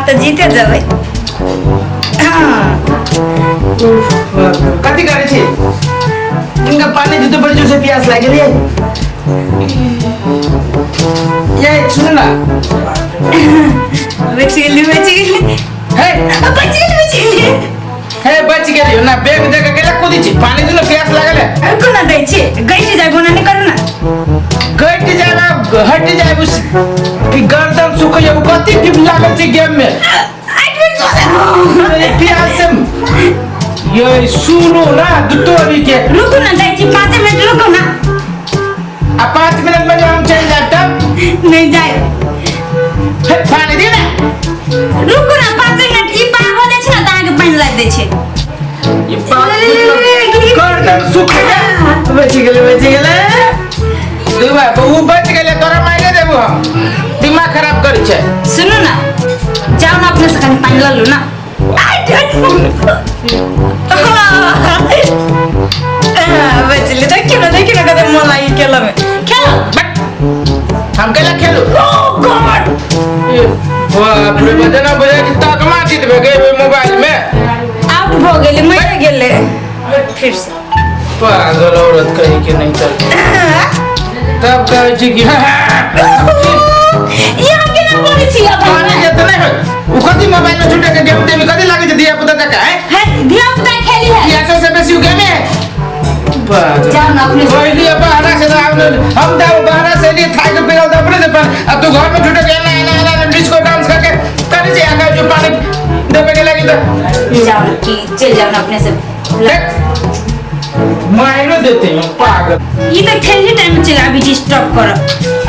तो जीते जावे। कति करे छे इनका पानी दूध बड़ी जोर से प्यास लगे लिए ये सुन ना बच गेली हे हे बच गेली ना बैग जगह गेला कूदी छी पानी दूध प्यास लागले कोना दै छी गइटी जाय बोना नहीं करू ना गट जाना हट जाए उस कि गर्दन सुख जाए कति टिप लागल छी गेम में अरे प्यास से ये सुनो ना दुतोरी के रुको ना दै छी 5 मिनट रुको ना अब 5 मिनट में हम चल जाए तब नहीं जाए पानी दे ना रुको ना 5 मिनट ई पार हो जाय छै ना त आगे पानी लाग दै छै ये बात गर्दन सुख गया बच गेले दुबा बहु बच गेले तोरा माइले देबो हम दिमाग खराब करी छै सुनो ना जाओ ना अपने से कहीं पानी ला लो ना बचले देखियो ना कदम मलाई खेलो में खेलो हम केला खेलू ओ गॉड बाप रे बजना बजा कि तक मार देबे गए मोबाइल में आउट हो गेले मर गेले फिर से पागल औरत कही के नहीं चल तब कहे छी कि यहाँ के ना बोली छी अब पानी जत नहीं हो उ कथि मोबाइल में छूटे के गेम में कथि लागे दिया पुता तक है धिया पुता खेली है या से बेसी गेम है जाओ ना अपने कोई लिए बाहर से हम दाव बाहर से लिए थाई के पेल दबरे से पर अब तू घर में छूटे के ना डिस्को डांस करके करे से आका जो पानी देबे के लगी तो जाओ ना कि चल जाओ ना अपने से मायनो देते हैं पागल ये तो खेलने टाइम में चला अभी डिस्टर्ब करो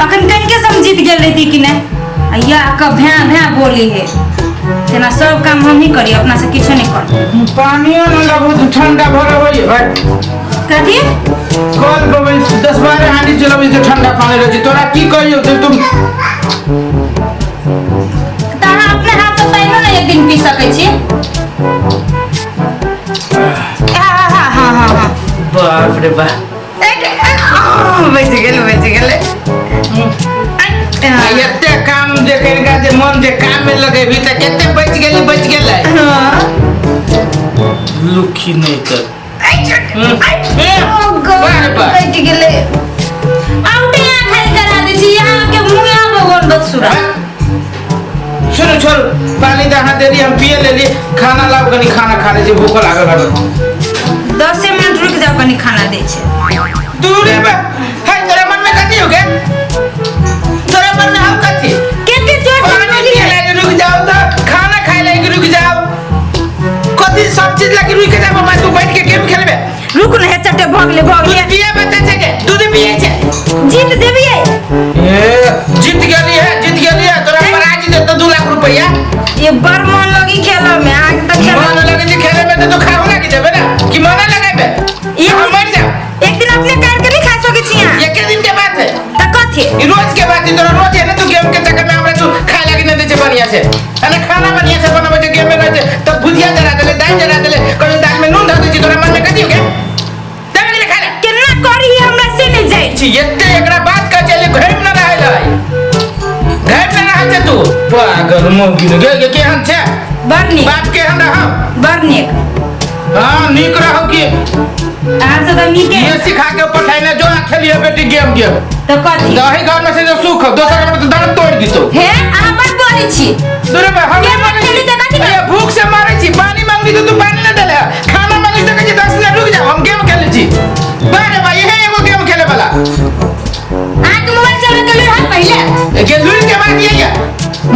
अखन कन के सम जीत गेल रही कि नहीं या का भैं भैं बोली है तेना सब काम हम ही करी अपना से किछो नहीं कर पानियो न लगो ठंडा भर होई भाई कथी कल बबे 10-12 हांडी चलबे तो ठंडा पानी रह तोरा की कहियो तुम ताहा अपने हाथ से पाइनो ना एक दिन पी सकै छी हाँ बाप रे बा बच गेले एते काम देखे का जे मन जे काम में लगे भी त केते बच गेले लुखी नहीं कर बच गेले आउटे यहाँ खाली करा दे छी यहाँ के मुया भगवान बदसुरा सुनो छोड़ पानी दहा दे दी हम पिए ले ली खाना लाओ कनी खाना खा ले जे भूख लागल है 10 मिनट रुक जाओ कनी खाना दे छे दूरे बा है तोरा मन में कथि हो गया तोरा मन में हम कथि केते जोर से पानी पिए ले रुक जाओ तो खाना खाए ले रुक जाओ कथि सब चीज लगी रुक जाओ मैं तू बैठ के गेम खेलबे रुक ना चटे भगले पिए बता छे के दूध पिए छे जीत देबी ए जीत गेली है तोरा प्राइज दे तो 2 लाख रुपया ये बर मन लगी खेलो में आज तक खेलो मन लगे जे खेले में तो खाओ लगी देबे ना कि मन लगाबे ये हम मर जा एक दिन अपने कार के नहीं खा सके छी यहां एक दिन के बात है त कथि ई रोज के बात है तोरा रोज है ना तू गेम के चक्कर में हमरा तू खाए लगी न दे छे बढ़िया से अने खाना बढ़िया से बनावे छे गेम में रहते तब भुजिया जला देले दाल जला देले कोई दाल में नून डाल दे छी तोरा मन में कथि हो गया देबे के खाना केना करी हमरा से नहीं जाई छी एते एकरा बात का चले घर में न रहले घर में रह जा तू पागल मोगी ने गे केहन छे बरनी बाप केहन रहो बरनी हां नीक रहो की आज तो नीके ये सिखा के पठाइना जो खेलिए बेटी गेम तो कथि दही घर में से जो सुख दोसर में तो दांत तोड़ दितो हे अहाँ बात बोली छी दूरे बा हम गेम खेली त कथि ये भूख से मारे छी पानी मांगली तो तू पानी न देले खाना मांगली तो कहे 10 मिनट रुक जाओ हम गेम खेले छी बारे भाई ये एगो गेम खेले वाला आज मोबाइल चला के हां पहले के लूट के बात ये है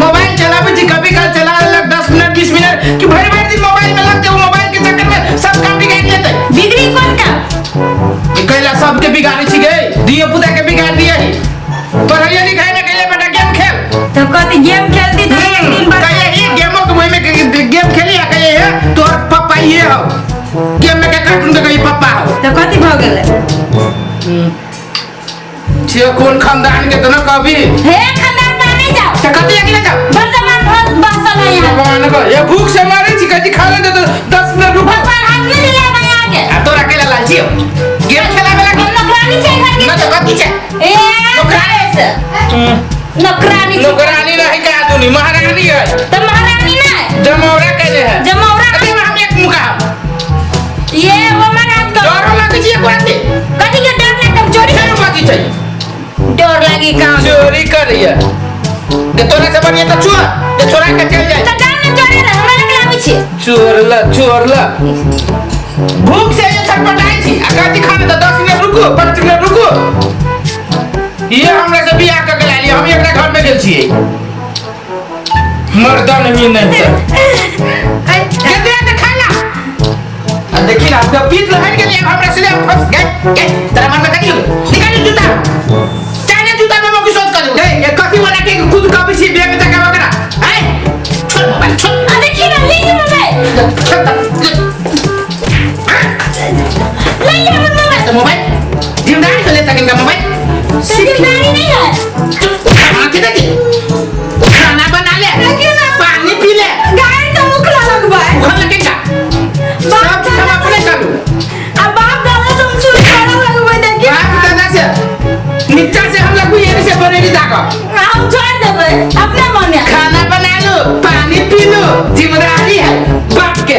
मोबाइल चलावे छी कभी काल चला लग 10 मिनट 20 मिनट कि भर भर दिन मोबाइल में लगते हो मोबाइल के चक्कर में सब काम बिगाड़ लेते बिगड़ी कौन का ये कहला सबके बिगाड़ी छी गए दिए पुता के बिगाड़ दिए ही पढ़ाई लिखाई न कइले बेटा गेम खेल तो कथि गेम खेलती तो एक दिन बाद कहे ही गेमो के में गेम खेली आ कहे है तोर पापा ये हो गेम में के कार्टून के कही पापा हो तो कथि भ गेले छे कौन खानदान के तो न कभी हे खानदान में नहीं जाओ तो कथि अकेले जाओ वर्तमान बहुत बसल है यहाँ भगवान को ये भूख से मारे छी कथि खा ले तो 10 मिनट रुक भगवान हाथ में दिला बना के आ तोरा अकेले लालची हो गेम खेला वाला हम नौकरानी छे घर के न तो कथि छे ए नौकरानी से नौकरानी नौकरानी रही का आदमी महारानी है तो महारानी रही है के तोरा से बढ़िया तो चुआ जे छोरा के चल जाए त गाम में चोरे ना हमरा लगे आबै छी चोरला भूख से ये छटपटाई थी अकाती खाने तो 10 मिनट रुको 5 मिनट रुको ये हमरा से बियाह क के लाली हम एकरा घर में गेल छिए मर्दन भी नहीं है केते त खाला आ देखी ना तो पीत लहर के लिए हमरा से फंस गए तेरा मन में कथी हो निकाल जूता चाहे जूता में मैं सोच कर दे ये कथी वाला के खुद का भी बैग में तक वगैरह है छोड़ मोबाइल छोड़ आ देखी ना ले जा मोबाइल मोबाइल जिम्मेदारी को लेता इनका मोबाइल जिम्मेदारी नहीं है खाना के दे खाना बना ले पानी पी ले गाड़ी तो मुखला लगवा है घर लगे का सब हम अपने करू अब बाप दादा तुम चुप करो लगवा देखिए बाप दादा से नीचा से हम लोग ये से बनेगी दागा हम छोड़ देबे अपना मन है खाना बना लो पानी पी लो जिम्मेदारी है बाप के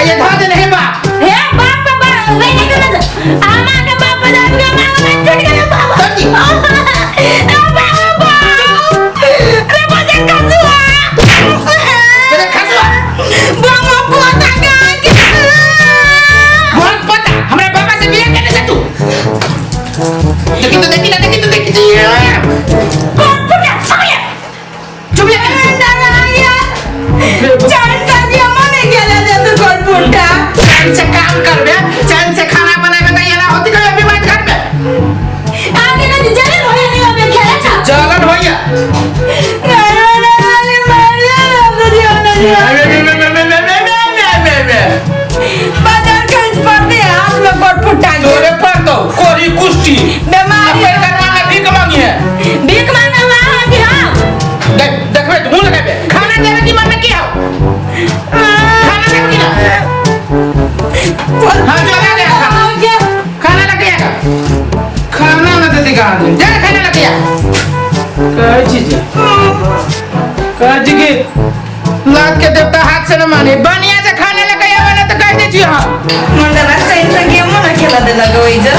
ये धो दे नहीं बाप हे बाप बाबा वे नहीं करना आमा के बाप दादा के मांग में छूट गया बाबा कथी बाबा अरे मुझे कसुआ तेरे खसवा बाबा पोता का बहुत पता हमारे बाबा से बियाह करने से तू देखी कौन पुटा साले चुप ले दादा आया चार साजी हमने गेला दे तो कौन पुटा चैन से काम कर बे चैन से खाना बनाए में ये ना होती कोई अभी बात कर बे आगे का जलन होया नहीं अबे खेला था जलन होया अरे मारिया तो दिया बाजार का इस पर दे हाथ में कौन पुटा तोरे पर तो कोरी कुश्ती बीमारी अपने करवा में भीख मांगी है भीख मांगना वहां कि हां देख बे मुंह लगा बे खाना देने की मन में क्या हो खाना दे की ना हां चला दे खाना लग गया खाना ना दे देगा जा खाना लग गया काय चीज काय जी के लात के देवता हाथ से न माने बनिया से खाना लग गया वाला तो कह दे छी हां मंडला सही से गेम ना खेला दे लगा वही जो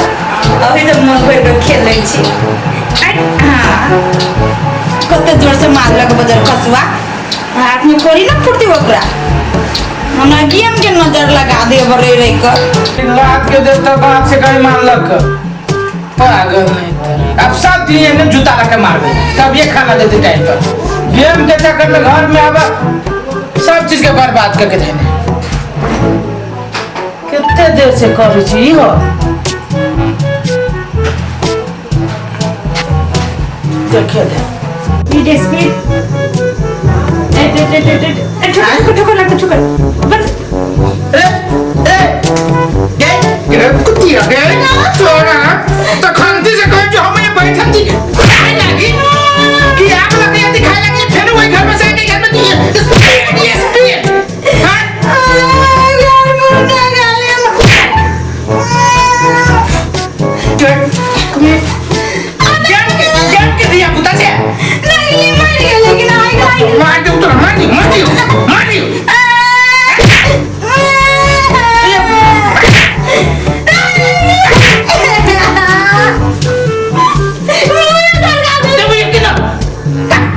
अभी जब मन भर के खेलै छी हां कते जोर से मारलक बजर कसुआ हाथ में कोरी ना फुर्ती ओकरा हमरा गेम के नजर लगा दे बरे रे कर लात के देवता बाप से कहीं मारलक पागल नहीं अब सब दिए ने जूता रख के मार दे तब ये खाना देते टाइम पर गेम के चक्कर में घर में अब सब चीज के बर्बाद करके देने कितने देर से कर छी हो देखिए दे वीडियो स्पीड ठोकर लग ठोकर बस गे कुतिया गे छोड़ा तो खंती से कह जो हमें बैठन थी खाए लगी कि आप लोग ये दिखाए लगी फिर वही घर में से के घर में दिए स्पीड हां यार मुंडा गाले गेम के दिया पुता से नहीं मार गया लेकिन आएगा मार दे उतर मार दे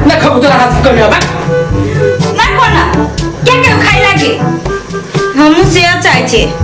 ना खबुतर हाथ कर बा ना कोना क्या क्या खाई लागे हम से चाहे छे